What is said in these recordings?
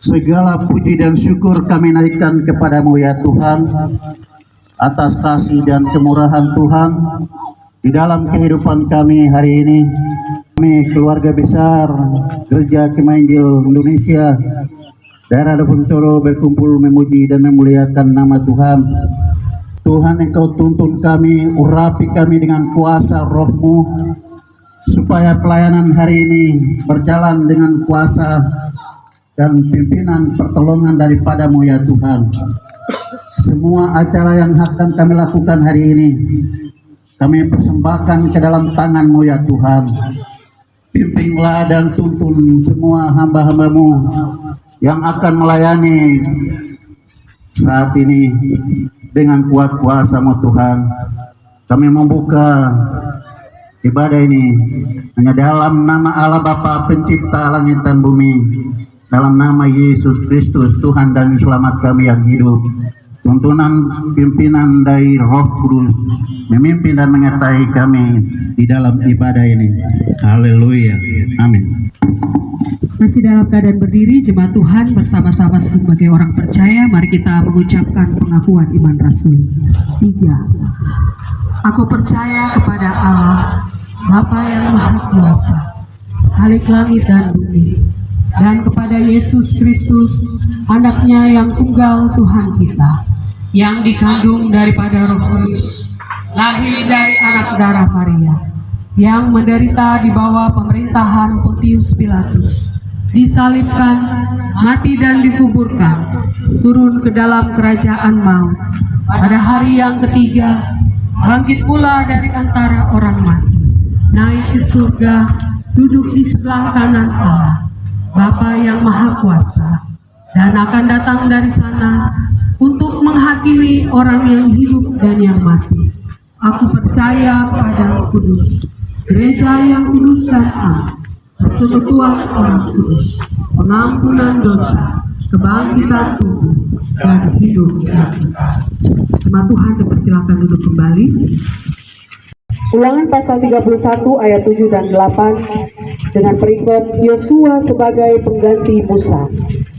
Segala puji dan syukur kami naikkan kepadamu ya Tuhan, atas kasih dan kemurahan Tuhan di dalam kehidupan kami hari ini. Kami keluarga besar Gereja Kemah Injil Indonesia daerah Dapur Soro berkumpul memuji dan memuliakan nama Tuhan. Tuhan, Engkau tuntun kami, urapi kami dengan kuasa Roh-Mu, supaya pelayanan hari ini berjalan dengan kuasa dan pimpinan pertolongan daripadamu ya Tuhan. Semua acara yang akan kami lakukan hari ini kami persembahkan ke dalam tangan-Mu ya Tuhan. Pimpinlah dan tuntun semua hamba-hamba-Mu yang akan melayani saat ini dengan kuat kuasa-Mu Tuhan. Kami membuka ibadah ini hanya dalam nama Allah Bapa Pencipta langit dan bumi, dalam nama Yesus Kristus Tuhan dan Selamat kami yang hidup. Tuntunan pimpinan dari Roh Kudus memimpin dan menyertai kami di dalam ibadah ini. Haleluya. Amin. Masih dalam keadaan berdiri, jemaat Tuhan bersama-sama sebagai orang percaya, mari kita mengucapkan pengakuan iman Rasul. 3. Aku percaya kepada Allah, Bapa yang Maha Kuasa, Khalik langit dan bumi, dan kepada Yesus Kristus, anaknya yang tunggal Tuhan kita, yang dikandung daripada Roh Kudus, lahir dari anak darah Maria, yang menderita di bawah pemerintahan Pontius Pilatus, disalibkan, mati dan dikuburkan, turun ke dalam kerajaan maut, pada hari yang ketiga, bangkit pula dari antara orang mati, naik ke surga, duduk di sebelah kanan Allah, Bapa yang Maha Kuasa, dan akan datang dari sana untuk menghakimi orang yang hidup dan yang mati. Aku percaya pada Kudus, gereja yang kudus dan am, persekutuan orang kudus, pengampunan dosa, kebangkitan tubuh, dan hidup yang kekal. Jemaat Tuhan dipersilakan duduk kembali. Ulangan pasal 31 ayat 7 dan 8 dengan perikop Yosua sebagai pengganti Musa.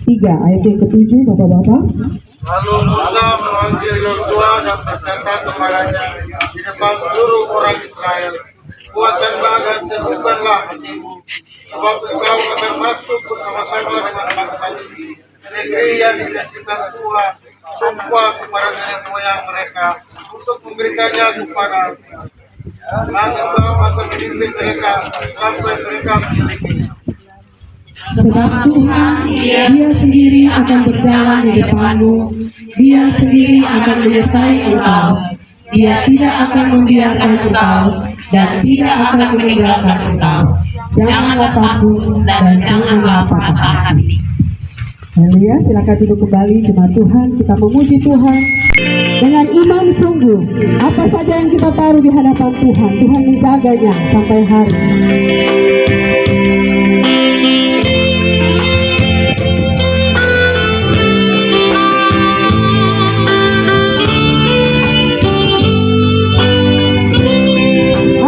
3 ayat yang ke-7, Bapak-bapak. Lalu Musa memanggil Yosua dan berkata kepadanya di depan seluruh orang Israel, kuatkanlah dan teguhkanlah hatimu, sebab engkau akan masuk bersama-sama dengan bangsa ini ke negeri yang dijanjikan Tuhan sumpah kepada nenek moyang mereka untuk memberikannya kepada dan engkau akan memimpin mereka sampai mereka memilikinya. Sebab Tuhan, Dia sendiri akan berjalan di depanmu, Dia sendiri akan menyertai engkau, Dia tidak akan membiarkan engkau dan tidak akan meninggalkan engkau. Janganlah takut dan janganlah patah hati. Haleluya, silakan duduk kembali jemaat Tuhan. Kita memuji Tuhan dengan iman sungguh. Apa saja yang kita taruh di hadapan Tuhan, Tuhan menjaganya sampai hari.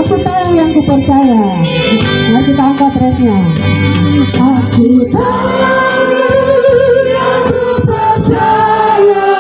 Aku tahu yang kupercaya. Mari kita angkat refnya. Aku tahu. Percaya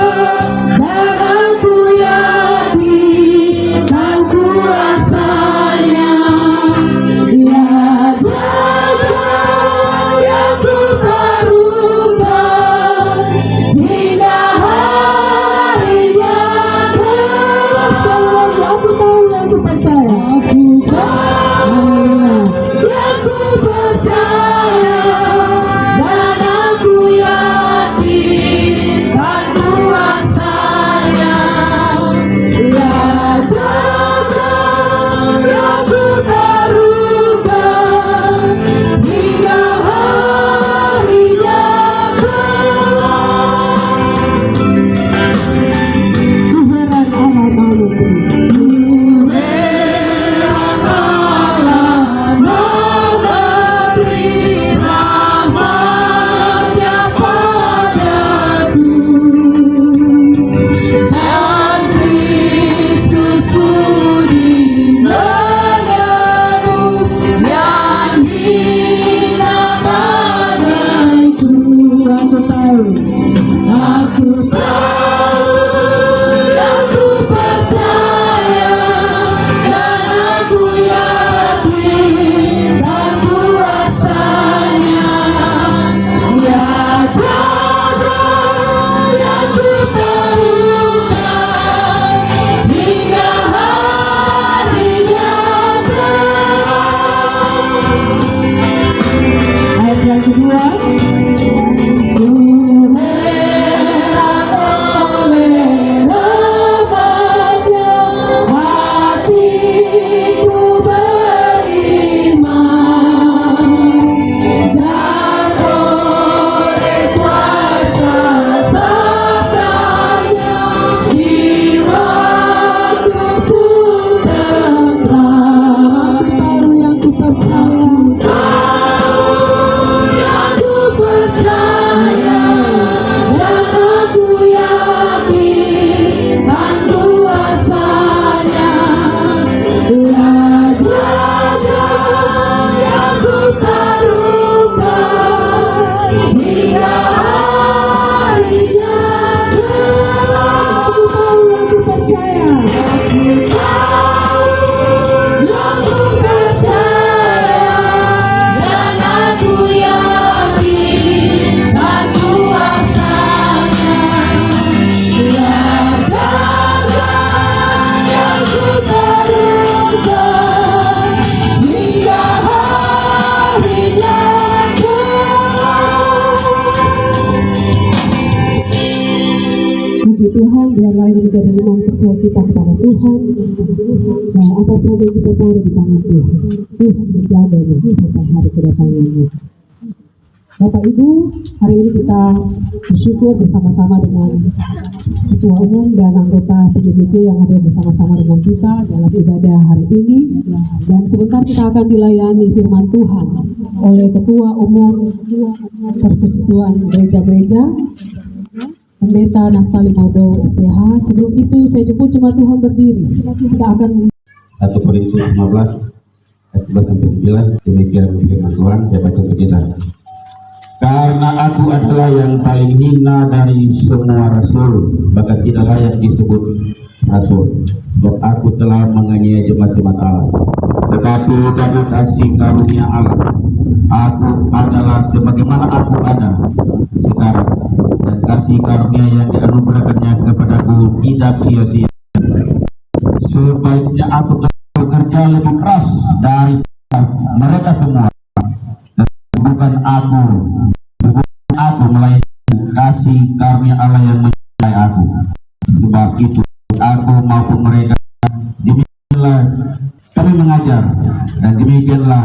menjadi iman percaya kita kepada Tuhan, dan apa saja yang kita taruh di tangan Tuhan, Tuhan menjaganya sampai hari kedatangannya. Bapak Ibu, hari ini kita bersyukur bersama-sama dengan Ketua Umum dan anggota PGBC yang hadir bersama-sama dengan kita dalam ibadah hari ini. Dan sebentar kita akan dilayani firman Tuhan oleh Ketua Umum Persekutuan Gereja-Gereja, Pendeta Naftali Modo STH. Sebelum itu saya jemput jemaat Tuhan berdiri. Kita akan 1 Korintus 15 ayat 11-9. Demikian firman Tuhan. Saya baca untuk kita. Karena aku adalah yang paling hina dari semua rasul, bahkan tidak layak disebut rasul, sebab aku telah menganiaya jemaat-jemaat Allah. Tetapi karena kasih karunia Allah, aku adalah sebagaimana aku ada sekarang, dan kasih karunia yang dianugerahkannya kepadaku tidak sia-sia. Sebaiknya aku bekerja lebih keras dari mereka semua, dan bukan aku melainkan kasih karunia Allah yang menyertai aku. Sebab itu aku maupun mereka, demikianlah kami mengajar, dan demikianlah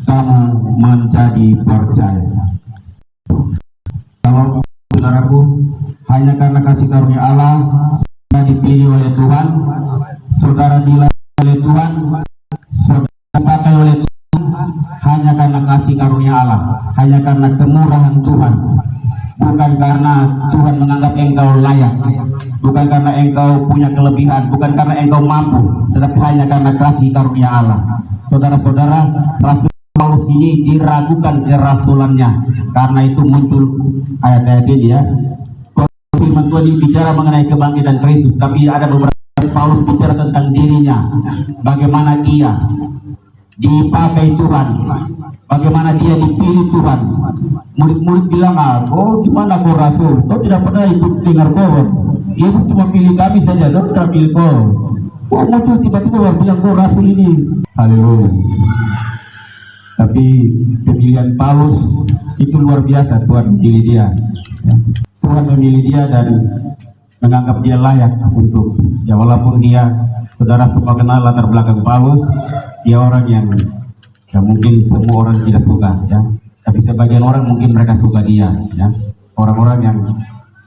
kamu menjadi percaya. Kalau saudaraku, hanya karena kasih karunia Allah, saudara dipilih oleh Tuhan, saudara dilayani oleh Tuhan, saudara dipakai oleh Tuhan, hanya karena kasih karunia Allah, hanya karena kemurahan Tuhan, bukan karena Tuhan menganggap engkau layak, bukan karena engkau punya kelebihan, bukan karena engkau mampu, tetapi hanya karena kasih karunia Allah. Saudara-saudara, Rasul Paulus ini diragukan kerasulannya, karena itu muncul ayat-ayat ini ya. Firman Tuhan ini bicara mengenai kebangkitan Kristus, tapi ada beberapa Paulus bicara tentang dirinya, bagaimana dia dipakai Tuhan, bagaimana dia dipilih Tuhan. Murid-murid bilang, kau gimana kau rasul? Kau tidak pernah ikut dengar kau. Yesus cuma pilih kami saja, kau tidak pilih kau. Kau muncul tiba-tiba orang bilang kau rasul ini. Haleluya. Tapi pemilihan Paulus itu luar biasa. Tuhan memilih dia. Tuhan memilih dia dan menganggap dia layak untuk, ya walaupun dia, saudara semua kenal latar belakang Paulus, dia orang yang ya mungkin semua orang tidak suka ya, tapi sebagian orang mungkin mereka suka dia ya. Orang-orang yang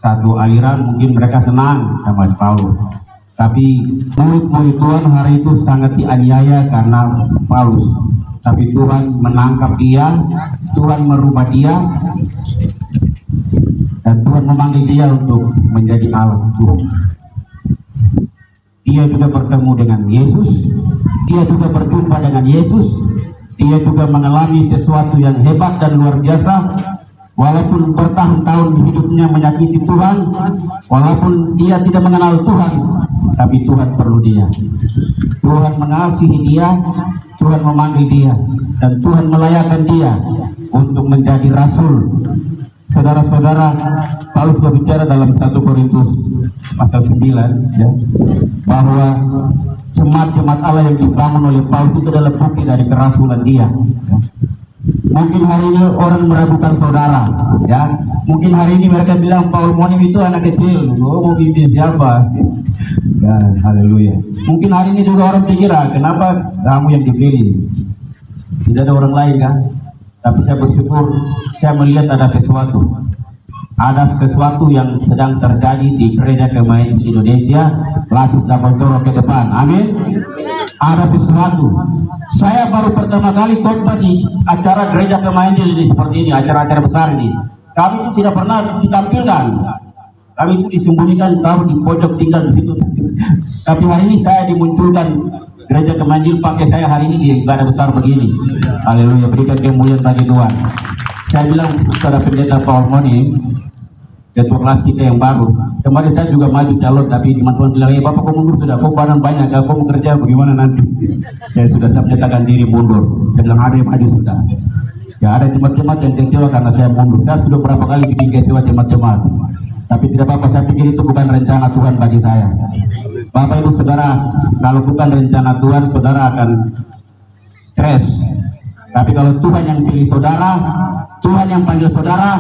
satu aliran mungkin mereka senang sama Paulus, tapi murid-murid Tuhan hari itu sangat dianiaya karena Paulus. Tapi Tuhan menangkap dia, Tuhan merubah dia, dan Tuhan memanggil dia untuk menjadi alat Tuhan. Dia juga bertemu dengan Yesus, dia juga berjumpa dengan Yesus, dia juga mengalami sesuatu yang hebat dan luar biasa. Walaupun bertahun-tahun hidupnya menyakiti Tuhan, walaupun dia tidak mengenal Tuhan, tapi Tuhan perlu dia. Tuhan mengasihi dia, Tuhan memanggil dia, dan Tuhan melayakkan dia untuk menjadi rasul. Saudara-saudara, Paulus berbicara dalam 1 Korintus pasal 9 ya, bahwa jemaat-jemaat Allah yang dibangun oleh Paulus itu adalah bukti dari kerasulan dia ya. Mungkin hari ini orang meragukan saudara ya, mungkin hari ini mereka bilang Paul Monim itu anak kecil, mau pimpin siapa ya, haleluya. Mungkin hari ini juga orang pikir, kenapa kamu yang dipilih, tidak ada orang lain kan. Tapi saya bersyukur, saya melihat ada sesuatu yang sedang terjadi di gereja Kemahin di Indonesia, Lasis Double Toro ke depan, amin. Ada sesuatu. Saya baru pertama kali khotbah di acara gereja Kemahin ini seperti ini, acara-acara besar ini. Kami itu tidak pernah ditampilkan, kami itu disembunyikan, kami di pojok tinggal di situ. Tapi hari ini saya dimunculkan gereja Kemahin pakai saya hari ini di ibadah besar begini. Haleluya, berikan kemuliaan bagi Tuhan. Saya bilang kepada pendeta Paul Monim, ketua kelas kita yang baru, kemarin saya juga maju calon, tapi teman-teman bilang, ya Bapak kau mundur sudah, kau badan banyak, kau mau kerja bagaimana nanti? Saya sudah menyatakan diri mundur. Saya bilang ada yang maju sudah. Ya ada jemaat-jemaat yang kecewa karena saya mundur. Saya sudah berapa kali bikin kecewa jemaat-jemaat, tapi tidak apa-apa. Saya pikir itu bukan rencana Tuhan bagi saya. Bapak Ibu Saudara, kalau bukan rencana Tuhan, saudara akan stres. Tapi kalau Tuhan yang pilih saudara, Tuhan yang panggil saudara,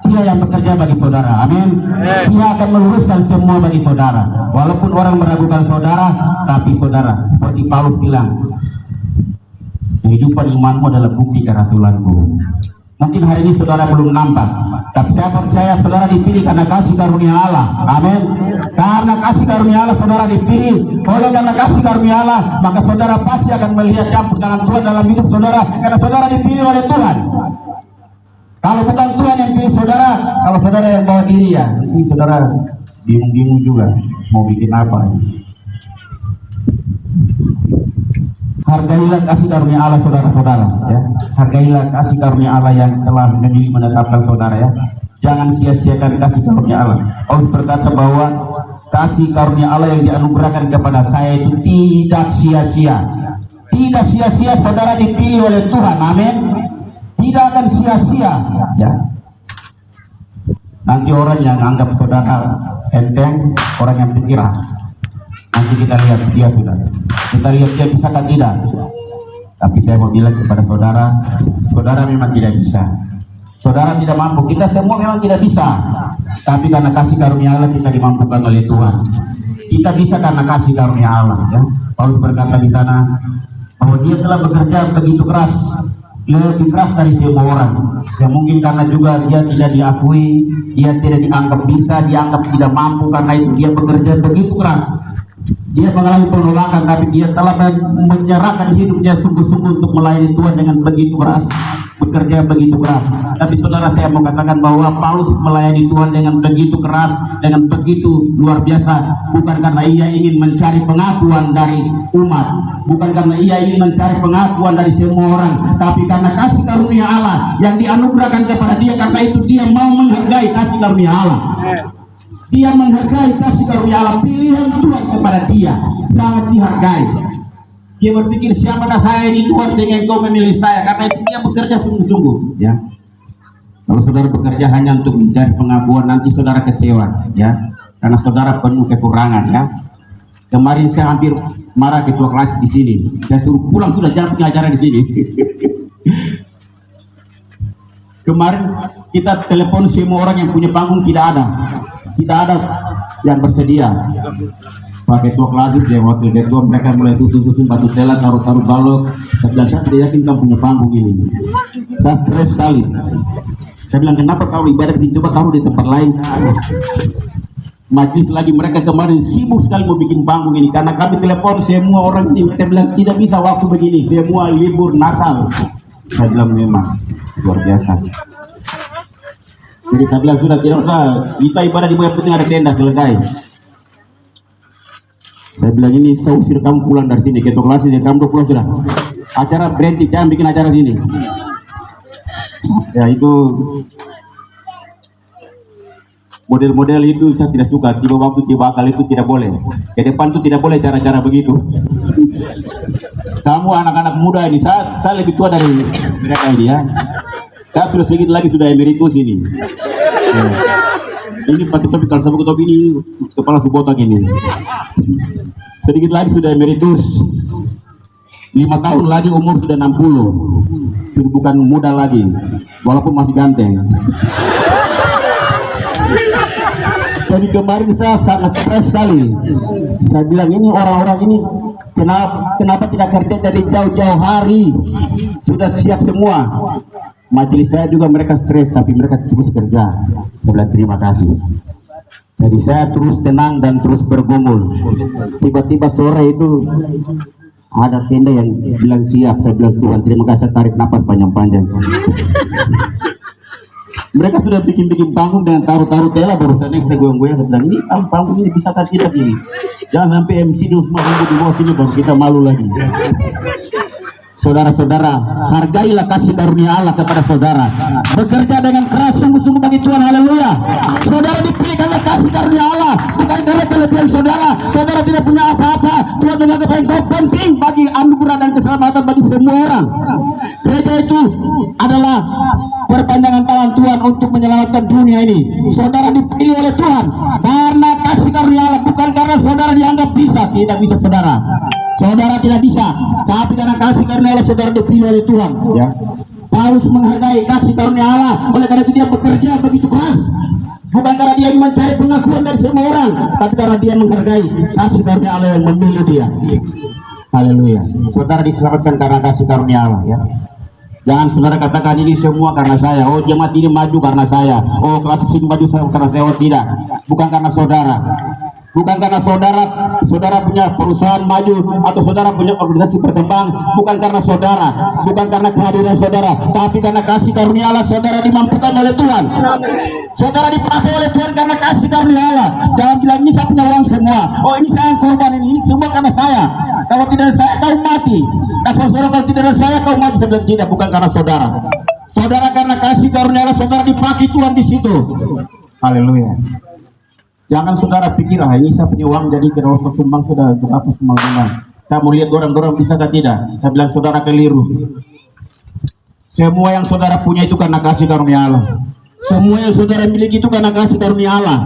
Dia yang bekerja bagi saudara. Amin. Dia akan meluruskan semua bagi saudara. Walaupun orang meragukan saudara, tapi saudara, seperti Paulus bilang, kehidupan imanmu adalah bukti kerasulanku. Mungkin hari ini saudara belum nampak, tapi saya percaya saudara dipilih karena kasih karunia Allah. Amin. Karena kasih karunia Allah saudara dipilih. Oleh karena kasih karunia Allah, maka saudara pasti akan melihat campur tangan Tuhan dalam hidup saudara, karena saudara dipilih oleh Tuhan. Kalau bukan Tuhan yang pilih saudara, kalau saudara yang bawa diri, ya ini saudara bingung-bingung juga mau bikin apa. Hargailah kasih karunia Allah saudara-saudara, ya. Hargailah kasih karunia Allah yang telah memilih menetapkan saudara, ya. Jangan sia-siakan kasih karunia Allah. Paulus berkata bahwa kasih karunia Allah yang dianugerahkan kepada saya itu tidak sia-sia. Tidak sia-sia, saudara dipilih oleh Tuhan. Amin. Tidak akan sia-sia, ya. Nanti orang yang anggap saudara enteng, orang yang pikirah, nanti kita lihat dia sudah. Kita lihat dia bisa kan tidak. Tapi saya mau bilang kepada saudara, saudara memang tidak bisa. Saudara tidak mampu. Kita semua memang tidak bisa. Tapi karena kasih karunia Allah kita dimampukan oleh Tuhan. Kita bisa karena kasih karunia Allah. Ya. Paulus berkata di sana bahwa dia telah bekerja begitu keras, lebih keras dari semua orang. Ya mungkin karena juga dia tidak diakui, dia tidak dianggap bisa, dianggap tidak mampu, karena itu dia bekerja begitu keras. Dia mengalami penolakan, tapi dia telah menyerahkan hidupnya sungguh-sungguh untuk melayani Tuhan dengan begitu keras, bekerja begitu keras. Tapi saudara, saya mau katakan bahwa Paulus melayani Tuhan dengan begitu keras, dengan begitu luar biasa, bukan karena ia ingin mencari pengakuan dari umat, bukan karena ia ingin mencari pengakuan dari semua orang, tapi karena kasih karunia Allah yang dianugerahkan kepada dia. Karena itu dia mau menghargai kasih karunia Allah. Dia menghargai kasih karunia Allah, pilihan Tuhan kepada dia sangat dihargai. Dia berpikir, siapakah saya ini Tuhan sehingga Engkau memilih saya? Karena itu dia bekerja sungguh-sungguh. Ya, kalau saudara bekerja hanya untuk mencari pengakuan, nanti saudara kecewa, ya, karena saudara penuh kekurangan. Ya, kemarin saya hampir marah ketua kelas di sini. Saya suruh pulang, sudah jangan punya acara di sini. Kemarin kita telepon semua orang yang punya panggung, tidak ada yang bersedia. Pak Ketua Kelas, ya, wakil ketua, mereka mulai susun batu tela, taruh balok. Saya bilang, saya tidak yakin kamu punya panggung ini. Saya stres sekali. Saya bilang, kenapa kau ibadah di sini, coba taruh di tempat lain. Majlis lagi, mereka kemarin sibuk sekali mau bikin panggung ini, karena kami telepon semua orang ini. Mereka bilang, tidak bisa waktu begini, semua libur Natal. Saya bilang, memang luar biasa. Jadi saya bilang, sudah tidak usah, kita ibadah di bawah, yang penting ada tenda, selesai. Saya bilang, ini saya usir kamu pulang dari sini, ketua kelas ini, kamu pulang sudah. Acara berhenti, jangan bikin acara sini. Ya itu model-model itu saya tidak suka. Tiba waktu, tiba akal itu tidak boleh. Ke depan itu tidak boleh cara-cara begitu. Kamu anak-anak muda ini, saya lebih tua dari mereka ini, ya. Saya sudah sedikit lagi sudah emeritus ini. Ya. Ini pakai topi, kalau saya pakai topi ini kepala sebotak ini. Sedikit lagi sudah emeritus. 5 tahun lagi umur sudah 60. Sudah bukan muda lagi, walaupun masih ganteng. Jadi kemarin saya sangat stres sekali. Saya bilang, ini orang-orang ini kenapa tidak kerja dari jauh-jauh hari? Sudah siap semua. Majelis saya juga mereka stres, tapi mereka terus kerja. Saya bilang terima kasih. Jadi saya terus tenang dan terus bergumul. Tiba-tiba sore itu ada tenda yang bilang siap. Saya bilang, Tuhan terima kasih, tarik napas panjang-panjang. Mereka sudah bikin panggung dengan taruh tela, baru saya goyang-goyang. Saya bilang, ini panggung ini bisa kan tidak ini? Jangan sampai MC di semua di bawah sini, baru kita malu lagi. Saudara-saudara, hargailah kasih karunia Allah kepada saudara. Bekerja dengan keras sungguh-sungguh bagi Tuhan. Haleluya. Saudara dipilih karena kasih karunia Allah, bukan karena kelebihan saudara. Saudara tidak punya apa-apa. Tuhan menganggap engkau penting bagi anugerah dan keselamatan bagi semua orang. Gereja itu adalah perpanjangan tangan Tuhan untuk menyelamatkan dunia ini. Saudara dipilih oleh Tuhan karena kasih karunia Allah, bukan karena saudara dianggap bisa. Tidak bisa saudara. Saudara tidak bisa, tapi karena kasih karunia Allah saudara dipilih oleh Tuhan. Ya. Paulus menghargai kasih karunia Allah, oleh karena itu dia bekerja begitu keras. Bukan karena dia mencari pengakuan dari semua orang, tapi karena dia menghargai kasih karunia Allah yang memilih dia. Haleluya. Saudara diselamatkan karena kasih karunia Allah ya. Jangan saudara katakan ini semua karena saya. Oh, jemaat ini maju karena saya. Oh, kelas ini maju karena saya. Oh, tidak. Bukan karena saudara. Bukan karena saudara punya perusahaan maju atau saudara punya organisasi berkembang, bukan karena saudara, bukan karena kehadiran saudara, tapi karena kasih karunia Allah. Saudara dimampukan oleh Tuhan, saudara dipakai oleh Tuhan karena kasih karunia Allah. Jangan bilang ini saya punya uang semua, oh ini saya korban, ini semua karena saya. Kalau tidak ada saya kau mati. Nah saudara, kalau tidak ada saya kau mati. Sebenarnya tidak, bukan karena saudara. Saudara karena kasih karunia Allah, saudara dipakai Tuhan di situ. Haleluya. Jangan saudara pikir, ini saya punya uang jadi tidak usah sumbang, sudah untuk apa sumbang. Saya mau lihat orang-orang bisa atau tidak. Saya bilang saudara keliru. Semua yang saudara punya itu karena kasih karunia Allah. Semua yang saudara miliki itu karena kasih karunia Allah.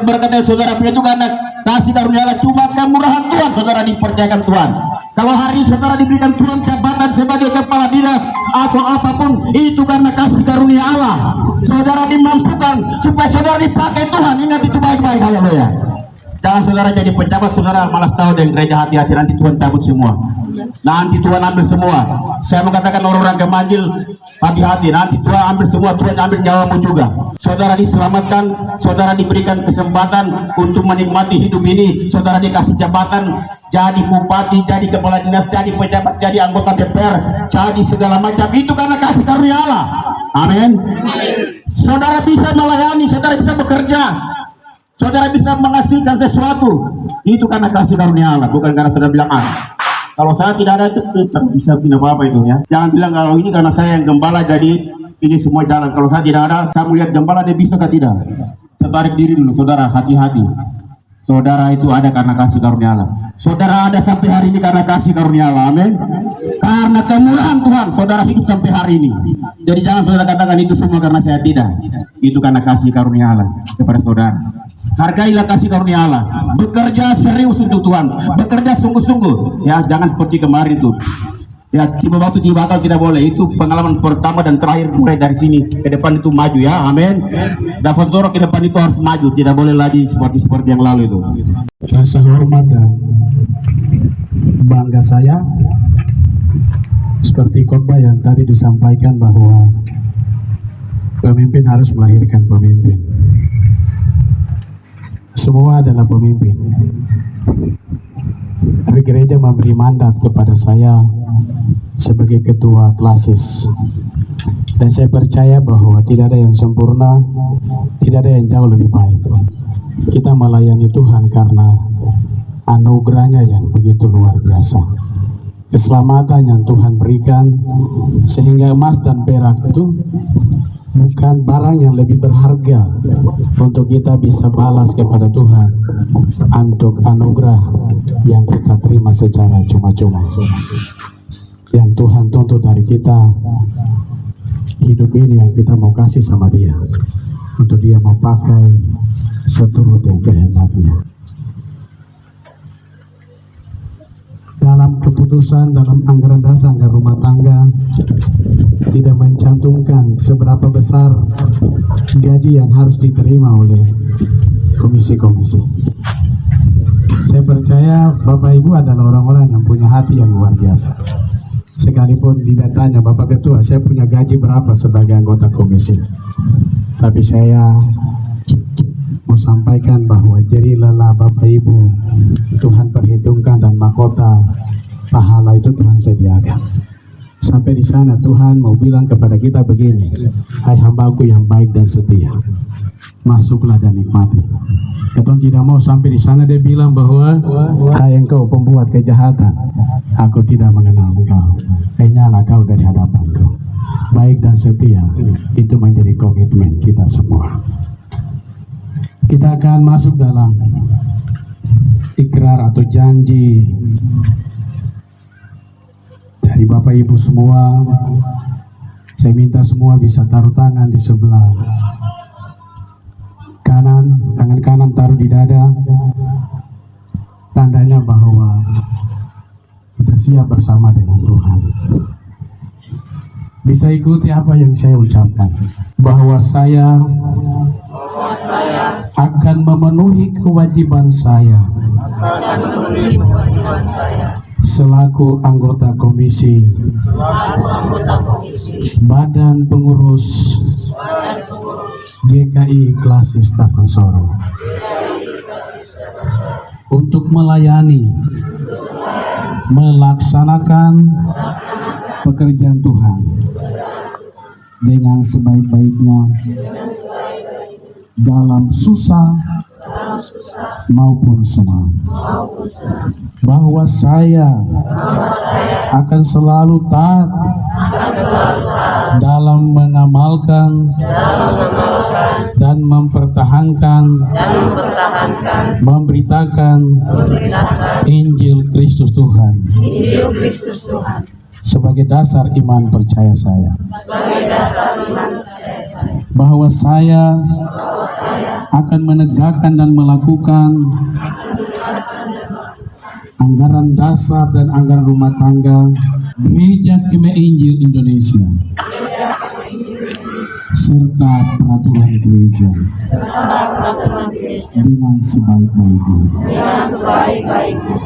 Berkat yang saudara punya itu karena kasih karunia Allah. Cuma kemurahan Tuhan saudara dipercayakan Tuhan. Kalau hari ini saudara diberikan Tuhan jabatan sebagai kepala dinas atau apapun, itu karena kasih karunia Allah. Saudara dimampukan supaya saudara dipakai Tuhan. Ingat itu baik-baik. Haleluya. Jangan saudara jadi pejabat, saudara malas tahu dengan gereja. Hati-hati, nanti Tuhan cabut semua. Nanti Tuhan ambil semua. Saya mengatakan orang-orang kemanjil, hati-hati, nanti Tuhan ambil semua. Tuhan ambil nyawamu juga. Saudara diselamatkan, saudara diberikan kesempatan untuk menikmati hidup ini. Saudara dikasih jabatan, jadi bupati, jadi kepala dinas, jadi pejabat, jadi anggota DPR, jadi segala macam. Itu karena kasih karunia Allah. Amin. Saudara bisa melayani, saudara bisa bekerja, saudara bisa menghasilkan sesuatu. Itu karena kasih karunia Allah, bukan karena saudara bilang kalau saya tidak ada itu bisa tidak apa-apa itu ya. Jangan bilang kalau ini karena saya yang gembala jadi ini semua jalan. Kalau saya tidak ada, saya melihat gembala dia bisa atau tidak. Tarik diri dulu saudara, hati-hati. Saudara itu ada karena kasih karunia Allah. Saudara ada sampai hari ini karena kasih karunia Allah. Amin. Karena kemurahan Tuhan saudara hidup sampai hari ini. Jadi jangan saudara katakan itu semua karena saya, tidak. Itu karena kasih karunia Allah kepada saudara. Hargailah kasih karunia Allah. Bekerja serius untuk Tuhan, bekerja sungguh-sungguh. Ya, jangan seperti kemarin itu. Ya, tiba waktu tiba bakal tidak boleh. Itu pengalaman pertama dan terakhir. Mulai dari sini ke depan itu maju ya. Amin. Dan saudara ke depan itu harus maju. Tidak boleh lagi seperti yang lalu itu. Rasa hormat dan bangga saya, seperti khotbah yang tadi disampaikan bahwa pemimpin harus melahirkan pemimpin. Semua adalah pemimpin. Tapi gereja memberi mandat kepada saya sebagai ketua klasis. Dan saya percaya bahwa tidak ada yang sempurna, tidak ada yang jauh lebih baik. Kita melayani Tuhan karena anugerahnya yang begitu luar biasa. Keselamatan yang Tuhan berikan, sehingga emas dan perak itu bukan barang yang lebih berharga untuk kita bisa balas kepada Tuhan untuk anugerah yang kita terima secara cuma-cuma. Yang Tuhan tuntut dari kita, hidup ini yang kita mau kasih sama Dia, untuk Dia mau pakai seturut yang kehendaknya. Dalam keputusan, dalam anggaran dasar anggaran rumah tangga tidak mencantumkan seberapa besar gaji yang harus diterima oleh komisi-komisi. Saya percaya Bapak Ibu adalah orang-orang yang punya hati yang luar biasa. Sekalipun tidak tanya Bapak Ketua, saya punya gaji berapa sebagai anggota komisi, tapi saya mau sampaikan bahwa jerilah Bapak Ibu, Tuhan perhitungkan, dan mahkota pahala itu Tuhan sediakan. Sampai di sana Tuhan mau bilang kepada kita begini, hai hambaku yang baik dan setia, masuklah dan nikmati. Ketua tidak mau sampai di sana dia bilang bahwa hai engkau pembuat kejahatan, aku tidak mengenal engkau, nyala kau dari hadapanku. Baik dan setia itu menjadi komitmen kita semua. Kita akan masuk dalam ikrar atau janji dari Bapak Ibu semua. Saya minta semua bisa taruh tangan di sebelah kanan, tangan kanan taruh di dada, tandanya bahwa kita siap bersama dengan Tuhan. Bisa ikuti apa yang saya ucapkan, bahwa saya akan memenuhi kewajiban saya selaku anggota komisi Badan Pengurus GKI Klasis Tafansoro untuk melayani, melaksanakan pekerjaan Tuhan dengan sebaik-baiknya dalam susah maupun senang, bahwa saya akan selalu taat dalam mengamalkan dan mempertahankan, memberitakan Injil Kristus Tuhan sebagai dasar iman percaya saya, bahwa saya akan menegakkan dan melakukan anggaran dasar dan anggaran rumah tangga Gereja Kemeh Injil Indonesia serta peraturan gereja dengan sebaik-baiknya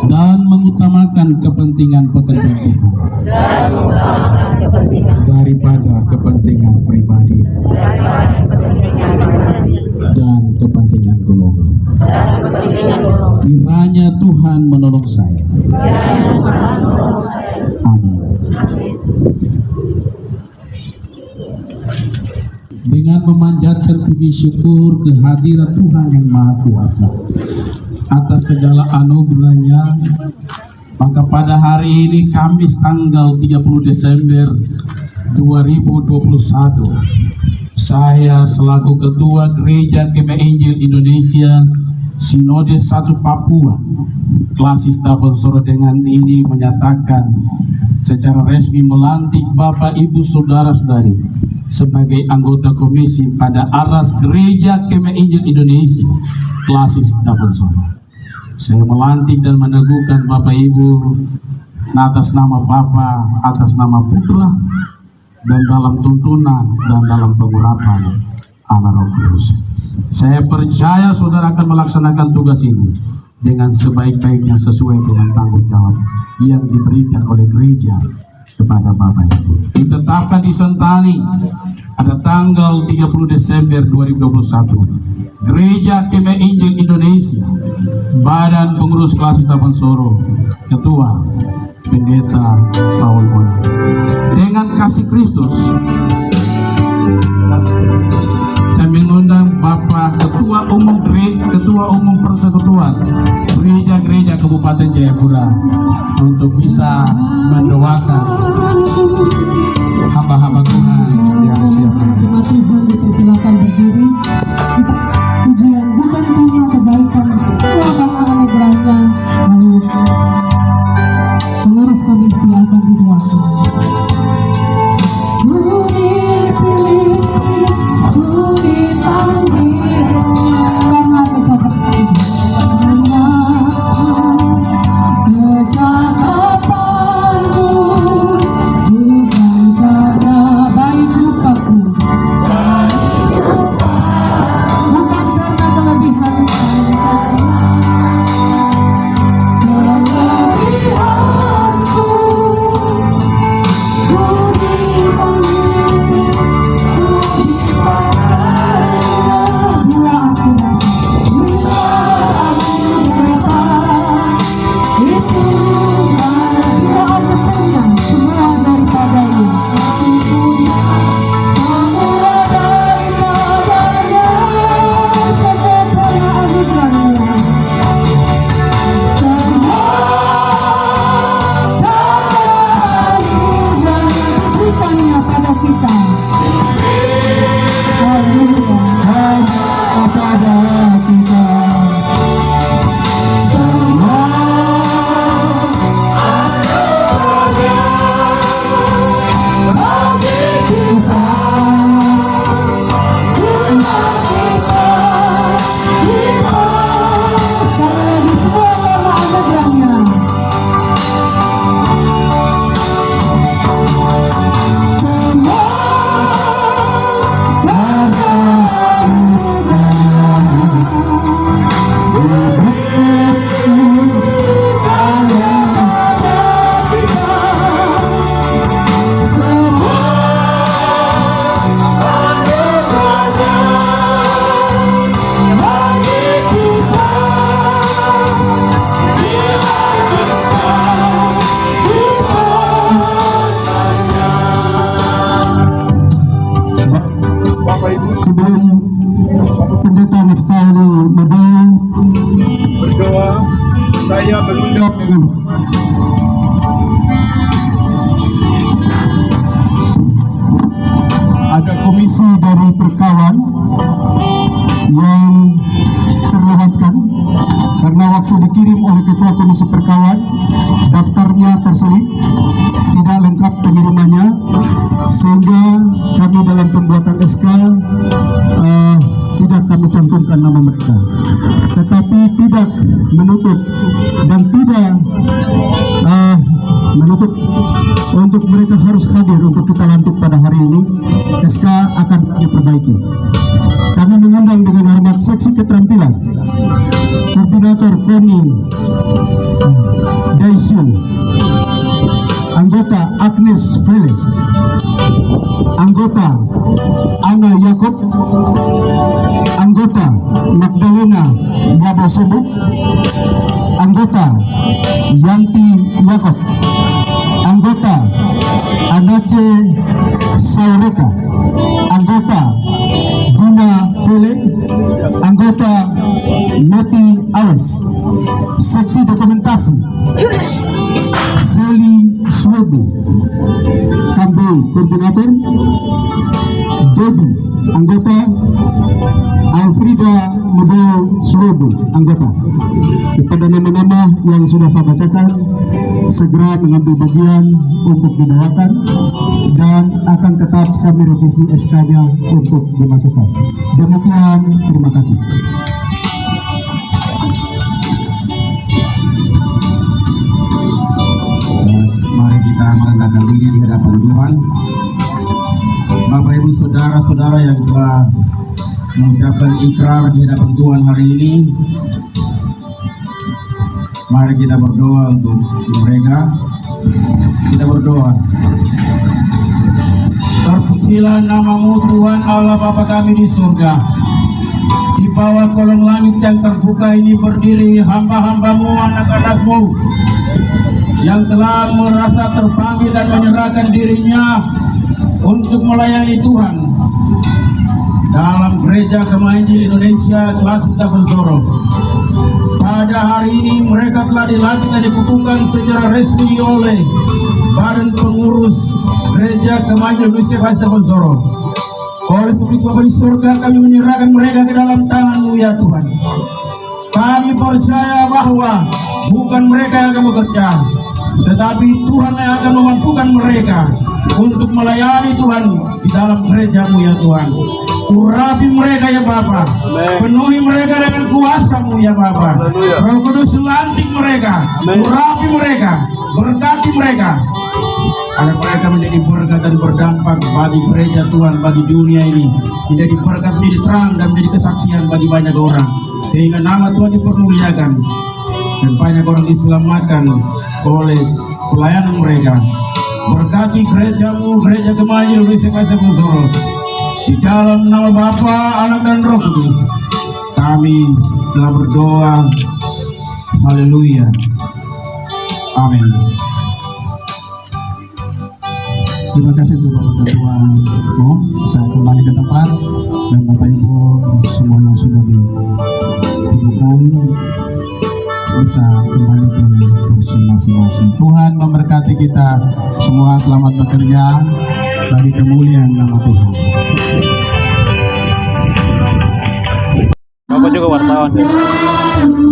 dan mengutamakan kepentingan pekerjaan Tuhan daripada kepentingan pribadi dan kepentingan golongan. Kiranya Tuhan menolong saya. Amin. Dengan memanjatkan puji syukur kehadirat Tuhan yang Maha Kuasa atas segala anugerahnya, maka pada hari ini Kamis tanggal 30 Desember 2021, saya selaku Ketua Gereja Kemeh Injil Indonesia Sinode 1 Papua Klasis Tafansoro dengan ini menyatakan secara resmi melantik Bapak Ibu Saudara-saudari sebagai anggota komisi pada Aras Gereja Kemeh Injil Indonesia Klasis Tafansoro. Saya melantik dan meneguhkan Bapak Ibu atas nama Bapa, atas nama Putra, dan dalam tuntunan dan dalam pengurapan Allah Roh Kudus. Saya percaya saudara akan melaksanakan tugas ini dengan sebaik-baiknya sesuai dengan tanggung jawab yang diberikan oleh gereja kepada Bapak Ibu. Ditetapkan di Sentani pada tanggal 30 Desember 2021, Gereja Kemeh Injil Indonesia, Badan Pengurus Klasis Tafansoro, Ketua Pendeta Paul Mono. Dengan kasih Kristus, saya mengundang Bapak Ketua Umum Persekutuan Gereja-Gereja Kabupaten Jayapura untuk bisa mendoakan hamba-hamba Tuhan yang siap. Jemaat Tuhan dipersilakan berdiri. Kita pujian bukan karena kebaikan, bukan karena anugerahnya. Lalu pengurus komisi akan didoakan. Karena kecakapanmu, bukan karena baik 2020. Ada komisi dari Perkawan yang terlewatkan karena waktu dikirim oleh Ketua Komisi Perkawan daftarnya terselip, tidak lengkap pengirimannya, sehingga kami dalam pembuatan SK tidak kami cantumkan nama mereka, tetapi tidak menutup dan tidak menutup untuk mereka harus hadir untuk kita lantik pada hari ini. SK akan diperbaiki. Kami mengundang dengan hormat seksi keterampilan Koordinator KONI Daisu, anggota Agnes Pele, anggota Ana Yakob, anggota Magdalena Yabosobu, anggota Yanti Yakob, anggota Anace Saureka, anggota Duna Pele, anggota Noti Awes, seksi dokumentasi Seli Suwebu, Kambe Koordinator, Dodi anggota, Alfrida Mudol Suwebu anggota. Kepada nama-nama yang sudah saya bacakan, segera mengambil bagian untuk didoakan dan akan tetap kami revisi SK-nya untuk dimasukkan. Demikian, terima kasih. Mari kita merendahkan diri di hadapan Tuhan. Bapak Ibu saudara-saudara yang telah mengucapkan ikrar di hadapan Tuhan hari ini, mari kita berdoa untuk mereka. Kita berdoa. Terpujilah namamu Tuhan Allah Bapa kami di surga. Di bawah kolong langit yang terbuka ini berdiri hamba-hambamu, anak-anakmu yang telah merasa terpanggil dan menyerahkan dirinya untuk melayani Tuhan dalam Gereja Gema Injil Indonesia Klasik Dapensoro. Pada hari ini mereka telah dilantik dan dikukuhkan secara resmi oleh Badan Pengurus Gereja Gema Injil Indonesia Klasik Dapensoro. Oleh sebab itu Bapa di surga, kami menyerahkan mereka ke dalam tangan-Mu ya Tuhan. Kami percaya bahwa bukan mereka yang akan bekerja, tetapi Tuhan yang akan memampukan mereka untuk melayani Tuhan di dalam gereja-Mu ya Tuhan. Urapi mereka ya Bapa, penuhi mereka dengan kuasa-Mu ya Bapa. Roh Kudus lantik mereka, urapi mereka, berkati mereka, agar mereka menjadi berkat dan berdampak bagi gereja Tuhan, bagi dunia ini, menjadi berkat, menjadi terang dan menjadi kesaksian bagi banyak orang, sehingga nama Tuhan dipermuliakan dan banyak orang diselamatkan oleh pelayanan mereka. Berkati gereja-Mu, Gereja Gema Injil Indonesia Klasik Dapensoro. Di dalam nama Bapa, Anak dan Roh Kudus, kami telah berdoa. Haleluya. Amin. Terima kasih untuk Bapak Ketua. Saya kembali ke tempat, dan Bapak Ibu semua yang sudah ditemukan bisa kembali ke kursi masing-masing. Tuhan memberkati kita semua. Selamat bekerja bagi kemuliaan nama Tuhan. Bapak juga wartawan. Tuhan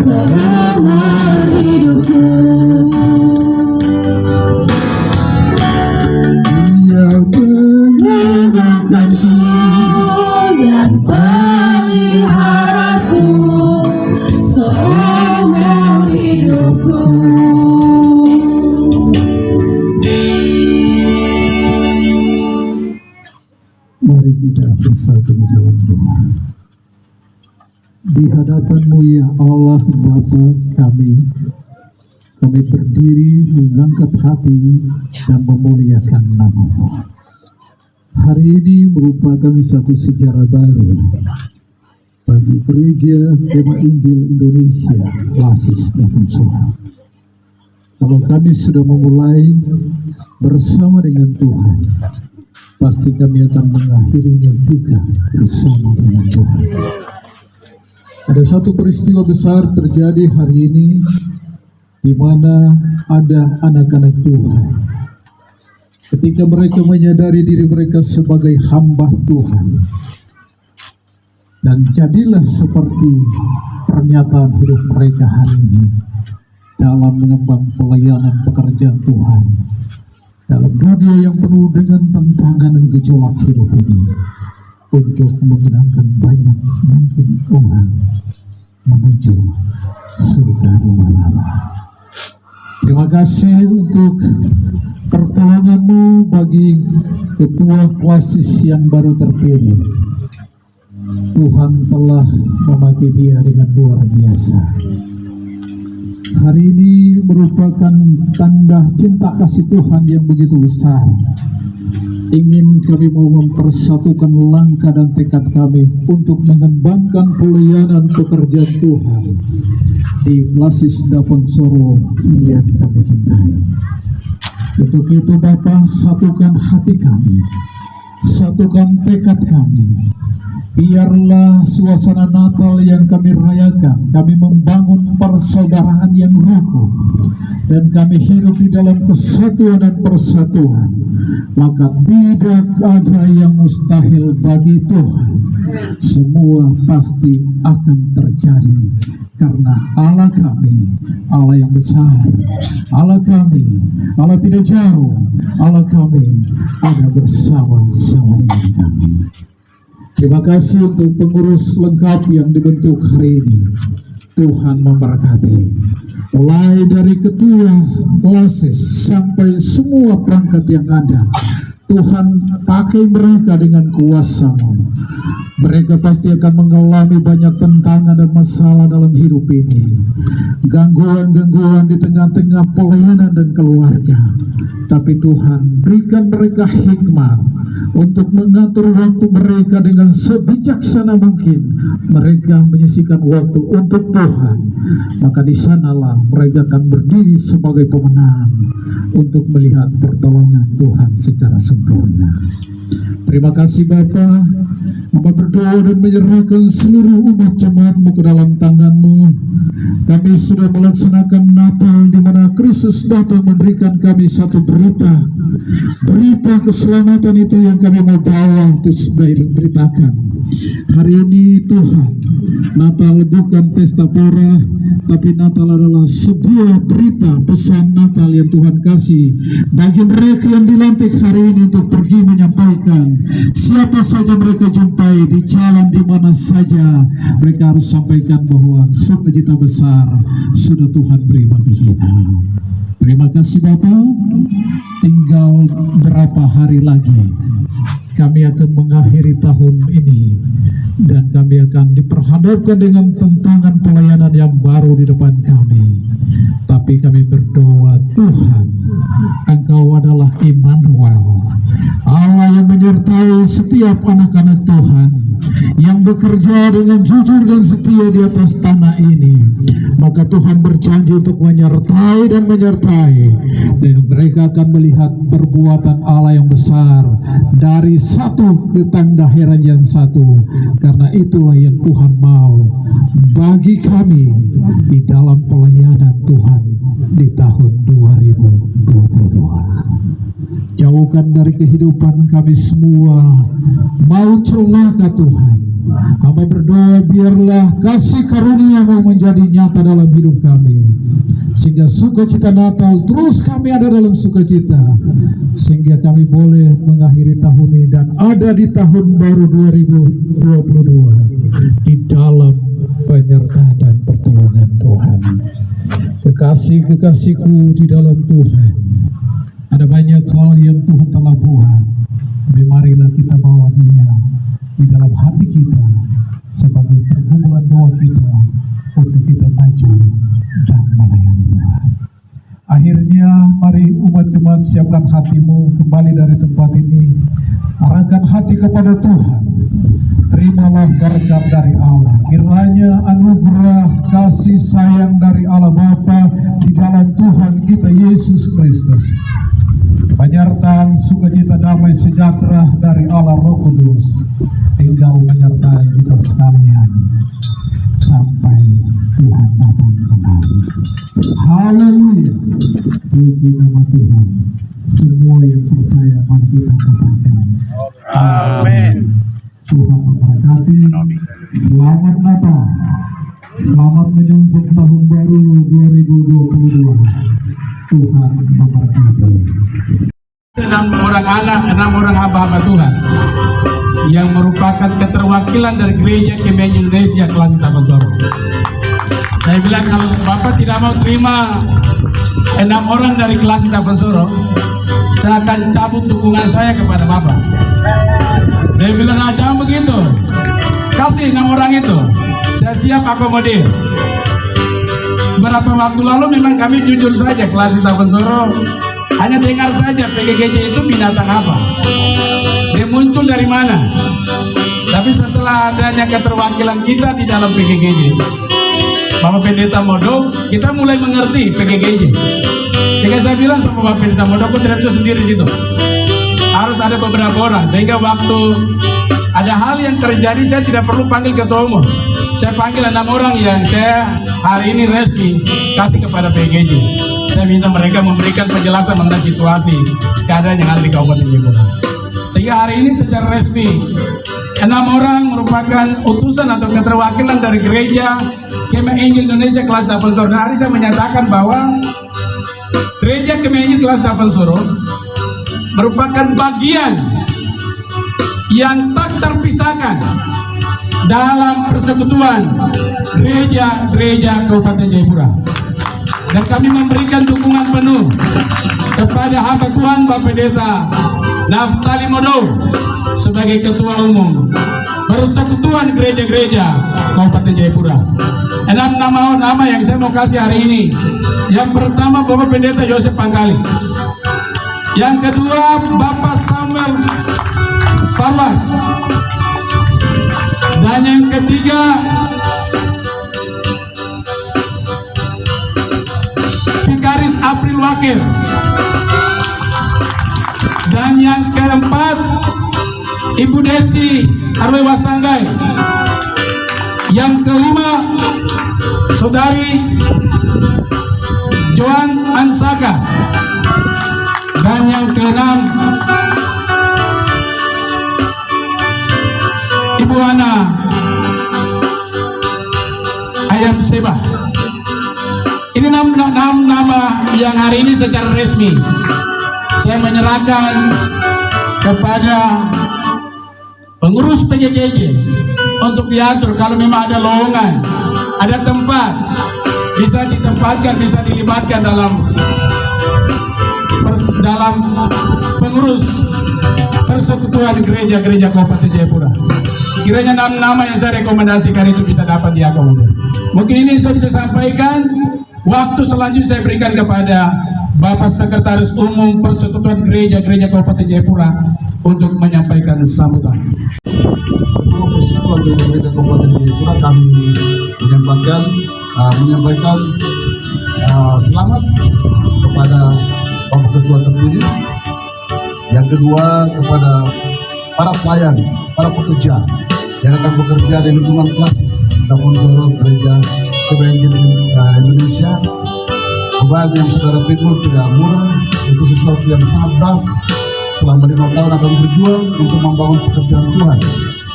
seumur hidupku. Dia menyenangkanku Dan peliharaku seumur hidupku. Mari kita bersatu di dalam doa. Di hadapan-Mu ya Allah Bapa kami berdiri mengangkat hati dan memuliakan nama-Mu. Hari ini merupakan satu sejarah baru bagi Gereja Gema Injil Indonesia Lasis Dapun Soro. Kalau kami sudah memulai bersama dengan Tuhan, pasti kami akan mengakhirinya juga bersama dengan Tuhan. Ada satu peristiwa besar terjadi hari ini, di mana ada anak-anak Tuhan. Ketika mereka menyadari diri mereka sebagai hamba Tuhan, dan jadilah seperti pernyataan hidup mereka hari ini dalam mengemban pelayanan pekerjaan Tuhan dalam dunia yang penuh dengan tantangan dan gejolak hidup ini, untuk memenangkan banyak mungkin orang menuju surga lama-lama. Terima kasih untuk pertolongan-Mu bagi ketua klasis yang baru terpilih. Tuhan telah memakai dia dengan luar biasa. Hari ini merupakan tanda cinta kasih Tuhan yang begitu besar. Ingin kami mau mempersatukan langkah dan tekad kami untuk mengembangkan pelayanan pekerjaan Tuhan di Lasis Dapun Soro yang kami cintai. Untuk itu Bapa, satukan hati kami, satukan tekad kami. Biarlah suasana Natal yang kami rayakan, kami membangun persaudaraan yang rukun, dan kami hidup di dalam kesatuan dan persatuan. Maka tidak ada yang mustahil bagi Tuhan. Semua pasti akan terjadi, karena Allah kami, Allah yang besar, Allah kami, Allah tidak jauh, Allah kami ada bersama-sama dengan kami. Terima kasih untuk pengurus lengkap yang dibentuk hari ini. Tuhan memberkati. Mulai dari ketua Lasis sampai semua perangkat yang ada. Tuhan pakai mereka dengan kuasa-Mu. Mereka pasti akan mengalami banyak tantangan dan masalah dalam hidup ini. Gangguan-gangguan di tengah-tengah pelayanan dan keluarga. Tapi Tuhan berikan mereka hikmat untuk mengatur waktu mereka dengan sebijaksana mungkin. Mereka menyisihkan waktu untuk Tuhan. Maka di sanalah mereka akan berdiri sebagai pemenang untuk melihat pertolongan Tuhan secara sempurna. Terima kasih Bapa. Hamba berdoa dan menyerahkan seluruh umat jemaat-Mu ke dalam tangan-Mu. Kami sudah melaksanakan Natal, di mana Kristus datang memberikan kami satu berita keselamatan itu yang kami mau bawa untuk beritakan. Hari ini Tuhan, Natal bukan pesta pora, tapi Natal adalah sebuah berita, pesan Natal yang Tuhan kasih bagi mereka yang dilantik hari ini untuk pergi menyampaikan. Siapa saja mereka jumpai di jalan, di mana saja, mereka harus sampaikan bahwa sukacita besar sudah Tuhan beri bagi kita. Terima kasih Bapak. Tinggal berapa hari lagi kami akan mengakhiri tahun ini, dan kami akan diperhadapkan dengan tantangan pelayanan yang baru di depan kami. Tapi kami berdoa, Tuhan, Engkau adalah Immanuel, Allah yang menyertai setiap anak-anak Tuhan yang bekerja dengan jujur dan setia di atas tanah ini. Maka Tuhan berjanji untuk menyertai, dan mereka akan melihat perbuatan Allah yang besar dari satu ke tanda heran yang satu. Karena itulah yang Tuhan mau bagi kami di dalam pelayanan Tuhan di tahun 2022. Jauhkan dari kehidupan kami semua mau celaka Tuhan, Hamba berdoa biarlah kasih karunia-Mu menjadi nyata dalam hidup kami, sehingga sukacita Natal terus kami ada dalam sukacita, sehingga kami boleh mengakhiri tahun ini dan ada di tahun baru 2022 di dalam penyertaan dan pertolongan Tuhan. Kekasih-kekasihku di dalam Tuhan, ada banyak hal yang Tuhan telah buat. Marilah kita bawa Dia di dalam hati kita sebagai pergumulan doa kita untuk kita maju dan melayani Tuhan. Akhirnya mari umat jemaat siapkan hatimu kembali dari tempat ini, arahkan hati kepada Tuhan. Terimalah berkat dari Allah. Kiranya anugerah kasih sayang dari Allah Bapa di dalam Tuhan kita Yesus Kristus, penyertaan sukacita damai sejahtera dari Allah Roh Kudus tinggal menyertai kita sekalian sampai Tuhan datang kembali. Haleluya, puji nama Tuhan. Semua yang percaya mari kita katakan amin. Tuhan memberkati. Selamat Natal, selamat menyongsong tahun baru 2022. Tuhan memberkati. 6 orang anak, 6 orang hamba-hamba Tuhan yang merupakan keterwakilan dari Gereja Kemenyan Indonesia kelas Tabansoro. Saya bilang kalau Bapak tidak mau terima 6 orang dari kelas Tabansoro, saya akan cabut dukungan saya kepada Bapak. Dia bilang, jangan begitu, kasih 6 orang itu, saya siap akomodir. Berapa waktu lalu memang kami jujur saja, kelas Tabansoro hanya dengar saja PGGJ itu binatang apa, dia muncul dari mana. Tapi setelah adanya keterwakilan kita di dalam PGGJ, Bapak Pendeta Modo, kita mulai mengerti PGGJ. Sehingga saya bilang sama Bapak Pendeta Modo, aku tidak bisa sendiri di situ, harus ada beberapa orang. Sehingga waktu ada hal yang terjadi, saya tidak perlu panggil ketua umum, saya panggil 6 orang yang saya hari ini resmi kasih kepada PGGJ. Saya minta mereka memberikan penjelasan mengenai situasi keadaan yang ada di Kabupaten Jayapura. Sehingga hari ini secara resmi 6 orang merupakan utusan atau keterwakilan dari Gereja Kemenyan Indonesia kelas Tabansoro. Dan hari saya menyatakan bahwa Gereja Kemenyan kelas Tabansoro merupakan bagian yang tak terpisahkan dalam persekutuan gereja-gereja Kabupaten Jayapura. Dan kami memberikan dukungan penuh kepada hamba Tuhan Bapak Pendeta Naftali Modo sebagai Ketua Umum Persekutuan Gereja-Gereja Kabupaten Jayapura. 6 nama yang saya mau kasih hari ini. Yang pertama Bapak Pendeta Yosef Pangkali, yang kedua Bapak Samuel Parwas, dan yang ketiga Vikaris April Wakil, dan yang keempat Ibu Desi Arwe Wasanggai, yang kelima Saudari Joan Ansaka, dan yang keenam Ibu Ana Ayam Sebah. Ini 6 nama yang hari ini secara resmi saya menyerahkan kepada pengurus PGGJ untuk diatur. Kalau memang ada lowongan, ada tempat, bisa ditempatkan, bisa dilibatkan dalam pengurus persekutuan gereja-gereja Kabupaten Jayapura. Kiranya 6 nama yang saya rekomendasikan itu bisa dapat diakomodir. Mungkin ini saya bisa sampaikan. Waktu selanjutnya saya berikan kepada Bapak Sekretaris Umum Persekutuan Gereja-Gereja Kabupaten Jayapura untuk menyampaikan sambutan. Persekutuan Gereja Kabupaten Jayapura kami menyampaikan selamat kepada Bapak Ketua terpilih. Yang kedua kepada para pelayan, para pekerja yang akan bekerja di lingkungan klasis Tabansoro Gereja Kemenyan Indonesia. Beban yang saudara pikul tidak murah, itu sesuatu yang sangat berat. Selama 5 tahun akan berjuang untuk membangun pekerjaan Tuhan.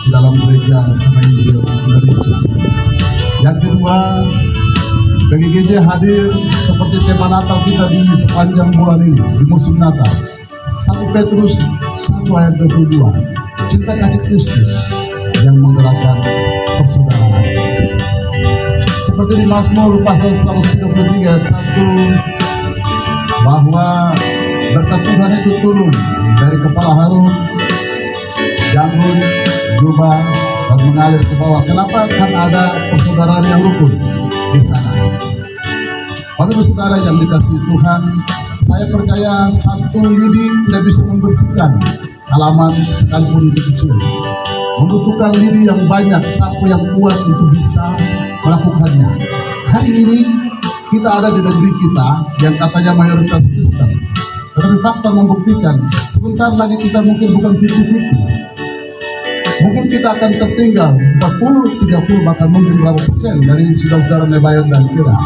di dalam gereja Kemainjil Indonesia. Yang kedua, PGGJ hadir seperti tema Natal kita di sepanjang bulan ini, di musim Natal. 1 Petrus 1 ayat 22, cinta kasih Kristus yang menggerakkan persaudaraan. Seperti di Mazmur pasal 133 ayat 1, bahwa berkat Tuhan itu turun dari kepala Harun, janggut, jubah, dan mengalir ke bawah. Kenapa? Karena ada persaudaraan yang rukun di sana. Pada saudara yang dikasihi Tuhan, saya percaya satu lidi tidak bisa membersihkan halaman sekalipun itu kecil. Membutuhkan lidi yang banyak, sapu yang kuat untuk bisa melakukannya. Hari ini kita ada di negeri kita yang katanya mayoritas Kristen, tetapi fakta membuktikan sebentar lagi kita mungkin bukan 50-50. Mungkin kita akan tertinggal 40, 30, bahkan mungkin berapa persen dari saudara-saudara Nebayon dan Kira.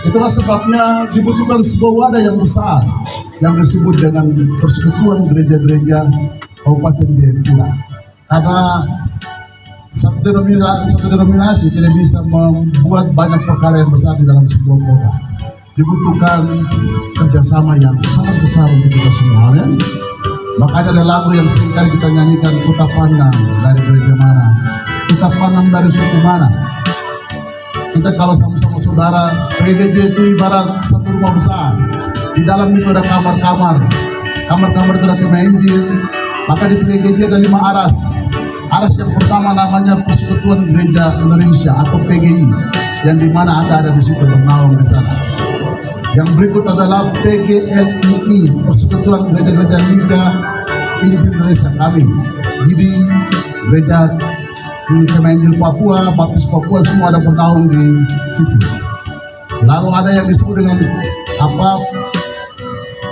Itulah sebabnya dibutuhkan sebuah wadah yang besar yang disebut dengan Persekutuan Gereja-Gereja Kabupaten Jayapura. Karena satu denominasi tidak bisa membuat banyak perkara yang besar di dalam sebuah kota. Dibutuhkan kerjasama yang sangat besar untuk kita semua. Ya? Makanya ada lagu yang seringkali kita nyanyikan, kita pandang dari gereja mana, kita pandang dari suku mana. Kita kalau sama-sama saudara, PGGJ itu ibarat satu rumah besar. Di dalam itu ada kamar-kamar itu ada Kemainjil. Maka di PGGJ ada 5 aras. Aras yang pertama namanya Persekutuan Gereja Indonesia atau PGI, yang dimana Anda ada di situ bernaung di sana. Yang berikut adalah PGLII, Persekutuan Gereja-Gereja Liga Injil Indonesia kami. Jadi gereja Kemainjil Papua, Baptis Papua semua ada bernaung di situ. Lalu ada yang disebut dengan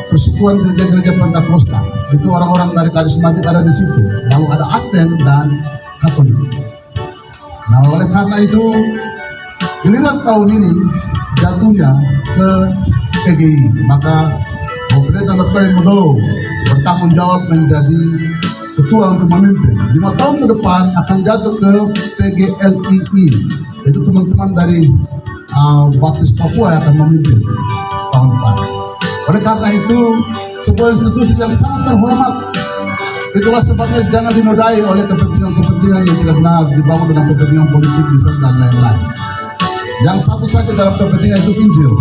Persekutuan Gereja-Gereja Pentakosta. Itu orang-orang dari karismatik ada di situ. Lalu ada Advent dan Katolik. Nah, oleh karena itu giliran tahun ini jatuhnya ke PGI, maka Pemerintah Kabupaten Modo bertanggung jawab menjadi ketua untuk memimpin. 5 tahun ke depan akan jatuh ke PGLII, itu teman-teman dari Baptis Papua yang akan memimpin tahun depan. Oleh karena itu, sebuah institusi yang sangat terhormat. Itulah sebabnya jangan dinodai oleh kepentingan-kepentingan yang tidak benar, dibangun dengan kepentingan politik, misal dan lain-lain. Yang satu saja dalam kepentingan itu Injil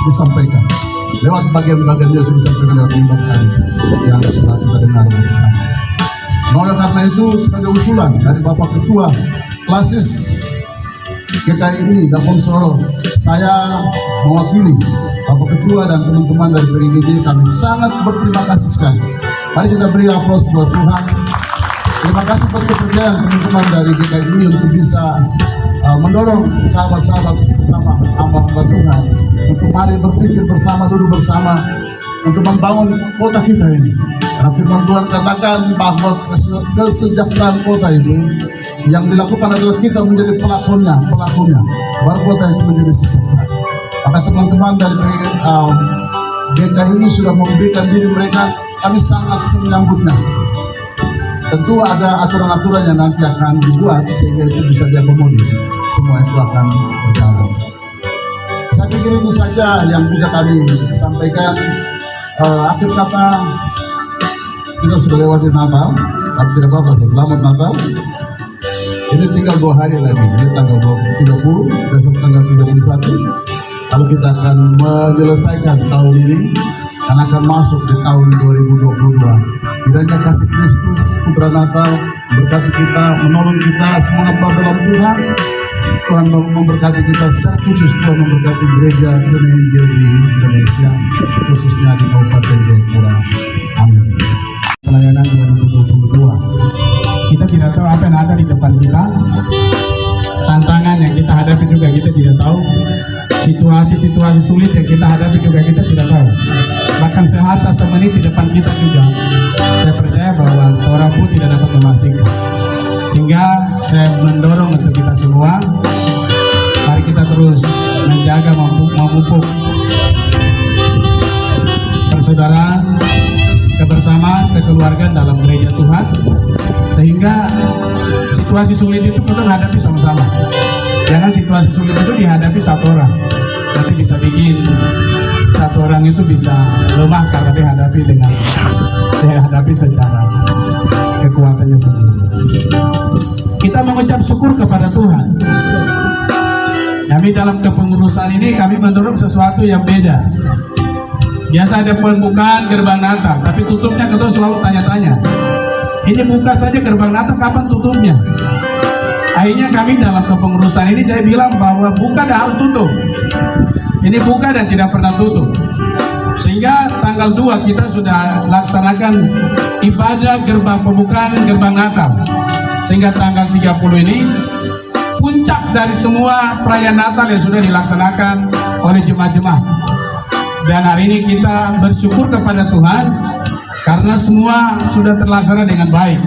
disampaikan lewat bagian-bagian yang sudah disampaikan lewat mimbar tadi yang sudah kita dengar bersama. Oleh karena itu, sebagai usulan dari Bapak Ketua Klasis GKI Daponsoro, saya mewakili Bapak Ketua dan teman-teman dari PGGJ, kami sangat berterima kasih sekali. Mari kita beri aplaus buat Tuhan. Terima kasih buat kepercayaan teman-teman dari GKI untuk bisa mendorong sahabat-sahabat sesama hamba-hamba Tuhan untuk mari berpikir bersama, duduk bersama untuk membangun kota kita ini. Karena firman Tuhan katakan bahwa kesejahteraan kota itu yang dilakukan adalah kita menjadi pelakunya, baru kota itu menjadi sejahtera. Maka teman-teman dari GKI ini sudah memberikan diri mereka, kami sangat menyambutnya. Tentu ada aturan-aturan yang nanti akan dibuat sehingga itu bisa diakomodir. Semua itu akan berjalan. Saya pikir itu saja yang bisa kami sampaikan. Akhir kata, kita sudah lewati Natal, tapi tidak apa-apa, selamat Natal. Ini tinggal 2 hari lagi, ini tanggal 30, besok tanggal 31. Lalu kita akan menyelesaikan tahun ini dan akan masuk di tahun 2022. Kiranya kasih Kristus, Putra Natal, berkati kita, menolong kita, semangat dalam Tuhan. Tuhan memberkati kita secara khusus, Tuhan memberkati gereja Kemainjil di Indonesia, khususnya di Kabupaten Jayapura. Amin. Pelayanan 2022. Kita tidak tahu apa yang ada di depan kita. Tantangan yang kita hadapi juga kita tidak tahu. Situasi-situasi sulit yang kita hadapi juga kita tidak tahu. Bahkan sehasta semenit di depan kita juga, saya percaya bahwa seorang pun tidak dapat memastikan. Sehingga saya mendorong untuk kita semua, mari kita terus menjaga, memupuk persaudaraan, kebersamaan, kekeluargaan dalam gereja Tuhan, sehingga situasi sulit itu kita hadapi sama-sama. Jangan situasi sulit itu dihadapi satu orang, nanti bisa bikin satu orang itu bisa lemah karena dihadapi secara kekuatannya sendiri. Kita mengucap syukur kepada Tuhan. Kami dalam kepengurusan ini kami mendorong sesuatu yang beda. Biasa ada pembukaan gerbang Natal, tapi tutupnya kita selalu tanya-tanya. Ini buka saja gerbang Natal, kapan tutupnya? Akhirnya kami dalam kepengurusan ini saya bilang bahwa buka dan harus tutup. Ini buka dan tidak pernah tutup. Sehingga tanggal 2 kita sudah laksanakan ibadah gerbang pembukaan gerbang Natal. Sehingga tanggal 30 ini puncak dari semua perayaan Natal yang sudah dilaksanakan oleh jemaat-jemaat. Dan hari ini kita bersyukur kepada Tuhan karena semua sudah terlaksana dengan baik.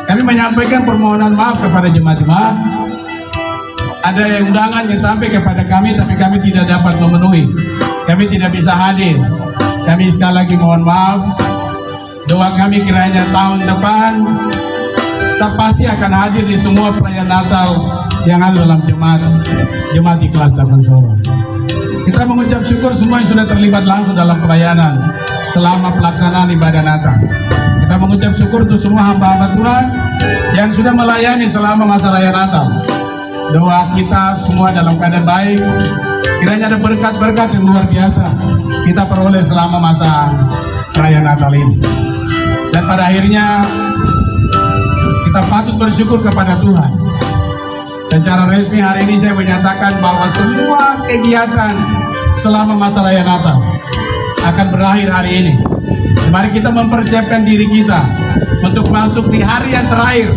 Kami menyampaikan permohonan maaf kepada jemaat-jemaat. Ada yang undangan yang sampai kepada kami tapi kami tidak dapat memenuhi. Kami tidak bisa hadir. Kami sekali lagi mohon maaf. Doa kami kiranya tahun depan kita pasti akan hadir di semua perayaan Natal yang ada dalam jemaat Ikhlas Davansoro. Kita mengucap syukur semua yang sudah terlibat langsung dalam pelayanan selama pelaksanaan ibadah Natal. Kita mengucap syukur untuk semua hamba-hamba Tuhan yang sudah melayani selama masa raya Natal. Doa kita semua dalam keadaan baik. Kiranya ada berkat-berkat yang luar biasa kita peroleh selama masa raya Natal ini. Dan pada akhirnya kita patut bersyukur kepada Tuhan. Secara resmi hari ini saya menyatakan bahwa semua kegiatan selama masa raya Natal akan berakhir hari ini. Mari kita mempersiapkan diri kita untuk masuk di hari yang terakhir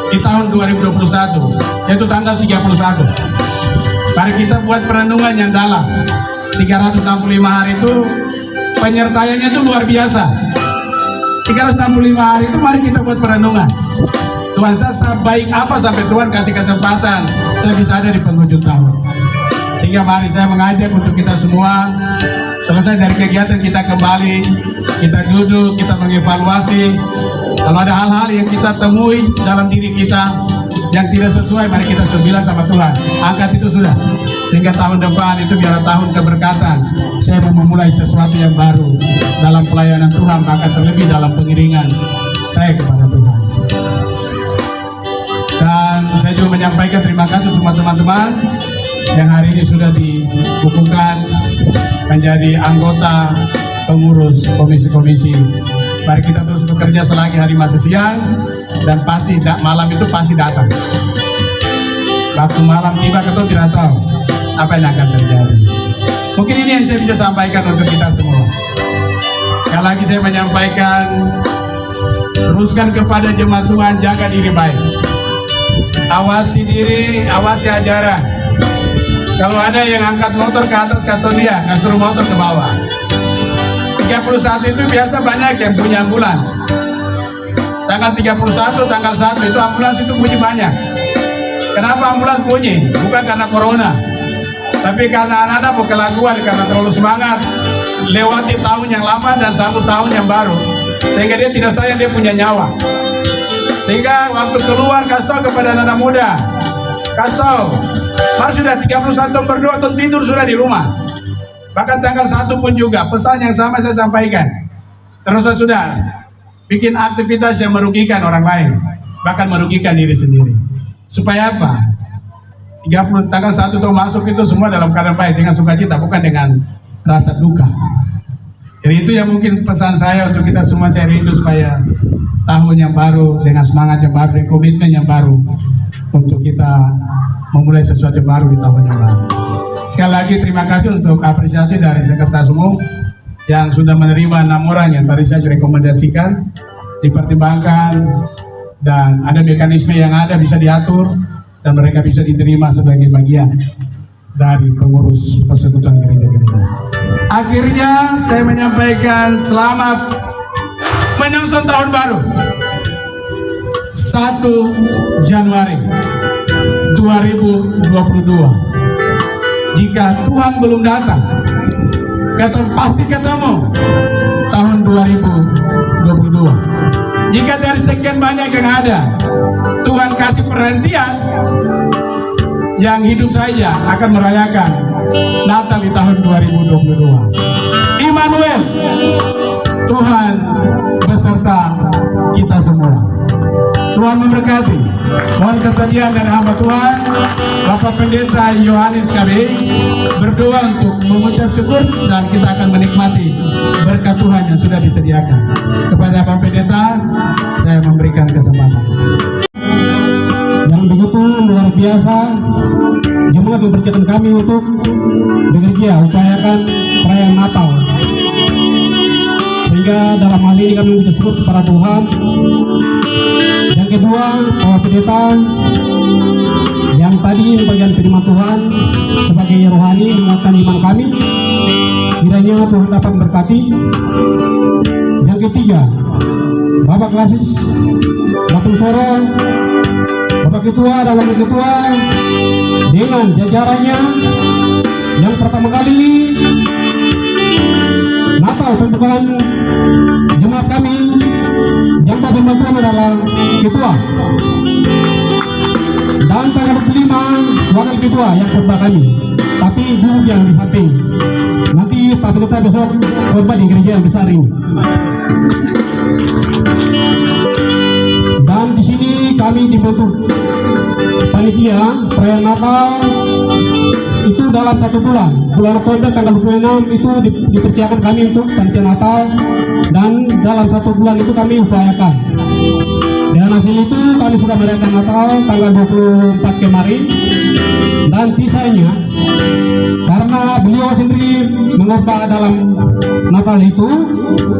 di tahun 2021, yaitu tanggal 31. Mari kita buat perenungan yang dalam. 365 hari itu penyertaannya itu luar biasa. 365 hari itu mari kita buat perenungan. Tuhan saya baik apa sampai Tuhan kasih kesempatan saya bisa ada di penghujung tahun. Sehingga mari saya mengajak untuk kita semua selesai dari kegiatan kita kembali, kita duduk, kita mengevaluasi. Kalau ada hal-hal yang kita temui dalam diri kita yang tidak sesuai, mari kita bilang sama Tuhan, angkat itu sudah. Sehingga tahun depan itu biar tahun keberkatan. Saya mau memulai sesuatu yang baru dalam pelayanan Tuhan, bahkan terlebih dalam pengiringan saya kepada Tuhan. Dan saya juga menyampaikan terima kasih semua teman-teman yang hari ini sudah dikukuhkan menjadi anggota pengurus komisi-komisi. Mari kita terus bekerja selagi hari masih siang, dan pasti malam itu pasti datang. Waktu malam tiba kita tidak tahu apa yang akan terjadi. Mungkin ini yang saya bisa sampaikan untuk kita semua. Sekali lagi saya menyampaikan, teruskan kepada jemaat Tuhan, jaga diri baik. Awasi diri, awasi ajaran. Kalau ada yang angkat motor ke atas, kasih dia, kasih motor ke bawah. 31 itu biasa banyak yang punya ambulans. Tanggal 31, tanggal 1 itu ambulans itu bunyi banyak. Kenapa ambulans bunyi? Bukan karena corona, tapi karena anak-anak berkelakuan, karena terlalu semangat lewati tahun yang lama dan sambut tahun yang baru, sehingga dia tidak sayang dia punya nyawa. Sehingga waktu keluar kasih tahu kepada anak-anak muda, kasih tahu, harus sudah 31 berdoa atau tidur sudah di rumah. Bahkan tanggal 1 pun juga pesan yang sama saya sampaikan. Terus saya sudah bikin aktivitas yang merugikan orang lain, bahkan merugikan diri sendiri. Supaya apa? 30 tanggal 1 tahun masuk itu semua dalam keadaan baik, dengan sukacita, bukan dengan rasa duka. Jadi itu yang mungkin pesan saya untuk kita semua. Saya rindu supaya tahun yang baru dengan semangat yang baru dan komitmen yang baru untuk kita memulai sesuatu yang baru di tahun yang baru. Sekali lagi terima kasih untuk apresiasi dari Sekretaris Umum yang sudah menerima 6 orang yang tadi saya rekomendasikan, dipertimbangkan, dan ada mekanisme yang ada bisa diatur dan mereka bisa diterima sebagai bagian dari pengurus persekutuan gereja-gereja. Akhirnya saya menyampaikan selamat menyongsong tahun baru 1 Januari 2022. Jika Tuhan belum datang, pasti ketemu tahun 2022. Jika dari sekian banyak yang ada, Tuhan kasih perhentian, yang hidup saja akan merayakan Natal di tahun 2022. Immanuel, Tuhan beserta kita semua. Tuhan memberkati. Mohon kesediaan dari hamba Tuhan, Bapak Pendeta Yohanes KB, berdoa untuk mengucap syukur dan kita akan menikmati berkat Tuhan yang sudah disediakan. Kepada Bapak Pendeta, saya memberikan kesempatan. Yang begitu luar biasa, jemaat mempercayakan kami untuk bekerja upayakan perayaan Natal. Sehingga dalam hal ini kami mengucap syukur kepada Tuhan. Yang kedua, Bapak Pendeta yang tadi bagian firman Tuhan sebagai rohani menguatkan iman kami, kiranya Tuhan dapat memberkati. Yang ketiga, Bapak Klasis Latung Soro, Bapak Ketua dan Wakil Ketua dengan jajarannya yang pertama kali Natal pembukaan jemaat kami yang Bapak Tuhan adalah Ketua, dan tanggal 25 Wakil Ketua yang khotbah kami, tapi ibu yang di samping. Nanti Pak Pendeta besok khotbah di gereja yang besar ini. Dan di sini kami dibentuk panitia perayaan Natal itu dalam 1 bulan. Bulan Oktober tanggal 26 itu dipercayakan kami untuk panitia Natal, dan dalam 1 bulan itu kami upayakan. Dan hasil itu kami sudah merayakan Natal tanggal 24 kemarin, dan sisanya karena beliau sendiri mengubah dalam Natal itu,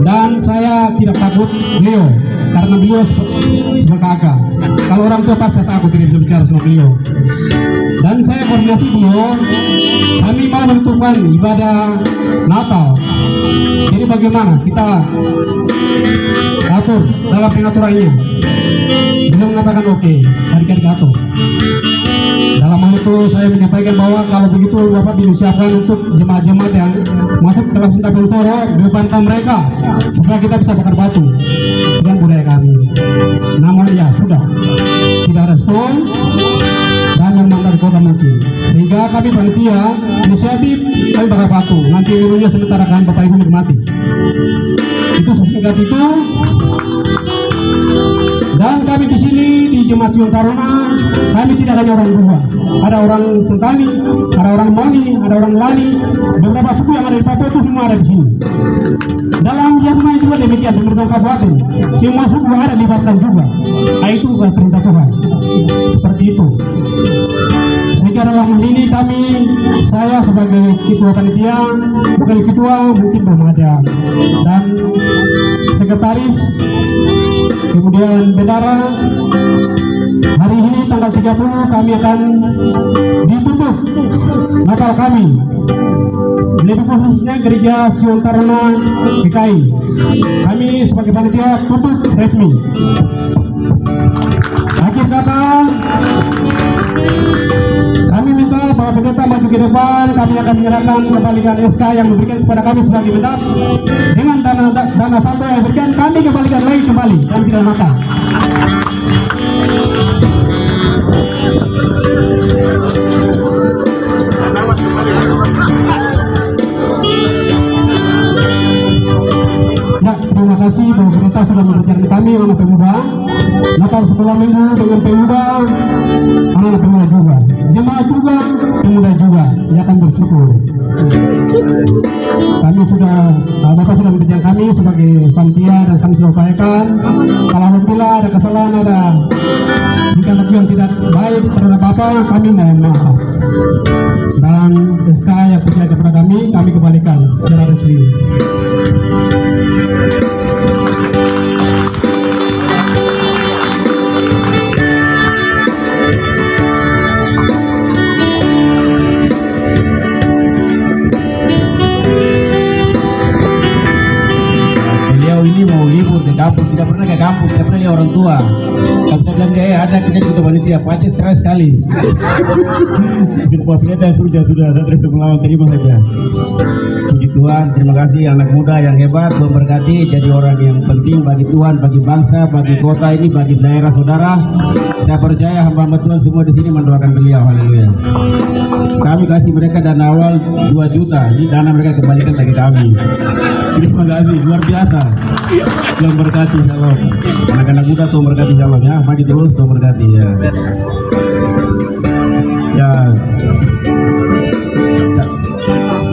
dan saya tidak takut beliau karena beliau sebagai kakak. Kalau orang tua pasti takut tidak bisa bicara sama beliau. Dan saya koordinasi beliau, kami mau menentukan ibadah Natal. Jadi bagaimana kita atur dalam pengaturannya? Beliau mengatakan oke, adik-adik atur. Dalam hal itu saya menyampaikan bahwa kalau begitu Bapak disiapkan untuk jemaat-jemaat yang masuk ke dalam Latung Soro, bebankan mereka supaya kita bisa bakar batu dengan budaya kami. Namun ya sudah, tidak ada stone dan yang dari kota mungkin, sehingga kami panitia inisiatif kami bakar batu. Nanti minumnya sementara kan Bapak Ibu menikmati. Itu sesingkat itu. Dan kami di sini di Jemaat Sion Taruna, kami tidak hanya orang dua, ada orang Sentani, ada orang Moni, ada orang Lani, beberapa suku yang ada di Papua itu semua ada di sini. Dalam Yasmai juga demikian, pemerintah kabupaten, semua suku ada dilibatkan juga. Nah, itu bukan perintah Tuhan, seperti itu. Sehingga dalam hal ini kami, saya sebagai ketua panitia, bukan ketua mungkin belum ada, dan sekretaris, kemudian bendara. Hari ini tanggal 30 kami akan ditutup Natal kami, lebih khususnya gereja Sion Taruna PKI. Kami sebagai panitia tutup resmi. Akhir kata, kami minta Bapak Pendeta maju ke depan. Kami akan menyerahkan kembalikan SK yang diberikan kepada kami sebagai mendat dengan dana saldo yang diberikan, kami kembalikan lagi kembali dan tidak mata. Ya, terima kasih Bapak Pendeta sudah memberikan kami anak pemuda. Natal sekolah minggu dengan pemuda, anak pemuda juga, jemaat juga, pemuda juga, dia akan bersyukur. Kami sudah, Bapak sudah memberikan kami sebagai panitia dan kami sudah upayakan. Kalau apabila ada kesalahan, ada sikap yang tidak baik terhadap Bapak, kami mohon maaf. Dan SK yang percaya kepada kami kembalikan secara resmi. Ini mau libur ke kampung, tidak pernah ke kampung, tidak pernah lihat orang tua. Kalau saya bilang dia ada kita ikut panitia, pasti stres sekali. Bapak Pendeta sudah saya terima saja. Puji Tuhan, terima kasih anak muda yang hebat, Tuhan berkati, jadi orang yang penting bagi Tuhan, bagi bangsa, bagi kota ini, bagi daerah saudara. Saya percaya hamba-hamba Tuhan semua di sini mendoakan beliau, haleluya. Kami kasih mereka dana awal 2 juta, ini dana mereka kembalikan bagi kami. Terima kasih, luar biasa. Tuhan berkati, shalom. Anak-anak muda Tuhan berkati, shalom ya. Maju terus, Tuhan berkati ya. Ya.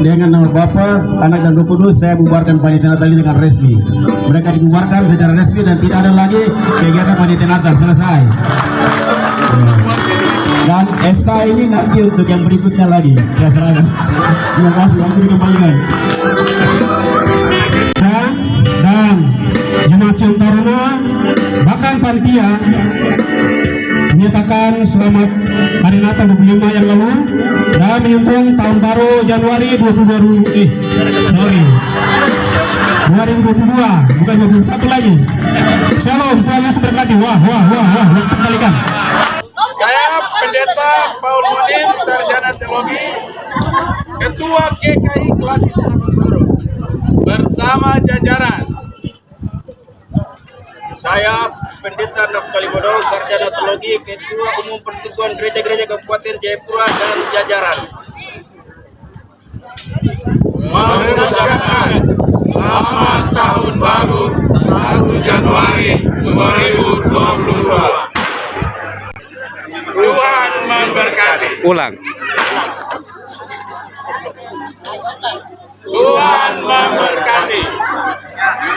Dengan nama Bapa, Anak dan Roh Kudus, saya bubarkan panitia Natal ini dengan resmi. Mereka dibubarkan secara resmi dan tidak ada lagi kegiatan panitia Natal, selesai. Dan SK ini nanti untuk yang berikutnya lagi. Ya, serahkan. Terima kasih, waktu dikembalikan. Dan Jemaat Cium Taruna, bahkan panitia menyatakan selamat Hari Natal 25 yang lalu dan menyentuh tahun baru Januari 2022, bukan 21 lagi. Shalom, Tuhan Yesus berkati. Wah, waktu kembalikan. Saya Pendeta Paul Mudim, Sarjana Teologi, Ketua GKI Klasis Tabansoro, bersama jajaran. Saya Pendeta Naftali Bodo, Sarjana Teologi, Ketua Umum Persekutuan Gereja-Gereja Kabupaten Jayapura dan jajaran. Mengucapkan selamat tahun baru 1 Januari 2022. Tuhan memberkati. Ulang. Tuhan memberkati.